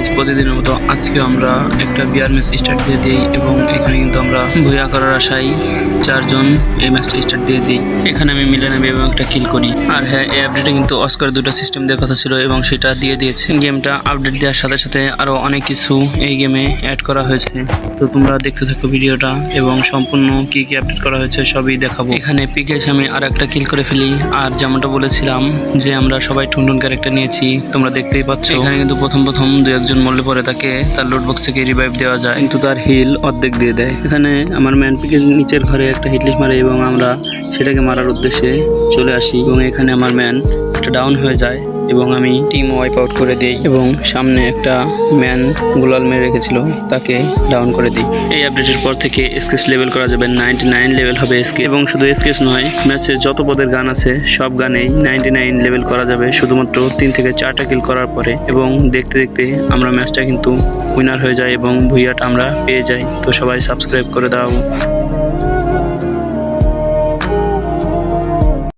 Guys প্রতিদিনের মতো আজকেও আমরা একটা বিয়ার ম্যাচ স্টার্ট দিয়ে দিই এবং এখানে কিন্তু আমরা ভুয়া করার আশায় চারজন এই ম্যাচটা স্টার্ট দিয়ে দিই। এখানে আমি মিলে নেবে এবং একটা কিল করি। আর হ্যাঁ, এই আপডেটে কিন্তু অস্কার দুটো সিস্টেম দেওয়ার কথা ছিল এবং সেটা দিয়ে দিয়েছে। গেমটা আপডেট দেওয়ার সাথে সাথে আরো অনেক কিছু এই গেমে অ্যাড করা হয়েছে। তো তোমরা দেখতে থাকো ভিডিওটা এবং সম্পূর্ণ কি কি আপডেট করা হয়েছে সবই দেখাবো। এখানে পিকে আমি আর একটা কিল করে ফেলি। আর যেমনটা বলেছিলাম যে আমরা সবাই টুনটুন ক্যারেক্টার নিয়েছি, তোমরা দেখতেই পাচ্ছ। এখানে কিন্তু প্রথম দু একজন মরলে পরে তাকে তার লুট বক্স থেকে রিভাইভ দেওয়া যায়, কিন্তু তার হিল অর্ধেক দিয়ে দেয়। এখানে আমার ম্যান পিকের নিচের ঘরে একটা হিটলিশ মারে এবং আমরা সেটাকে মারার উদ্দেশ্যে চলে আসি এবং এখানে আমার ম্যান একটা ডাউন হয়ে যায় এবং আমি টিম ওয়াইপ আউট করে দিই এবং সামনে একটা ম্যান গোলাল মেরে রেখেছিল তাকে ডাউন করে দিই। এই আপডেটের পর থেকে স্কেচ লেভেল করা যাবে 99 লেভেল হবে স্কেচ, এবং শুধু স্কেচ নয়, ম্যাচে যত পদের গান আছে সব গানেই 99 লেভেল করা যাবে শুধুমাত্র 3 থেকে 4টা কিল করার পরে। এবং দেখতে দেখতে আমরা ম্যাচটা কিন্তু উইনার হয়ে যায় এবং ভুইয়াটা আমরা পেয়ে যাই। তো সবাই সাবস্ক্রাইব করে দাও।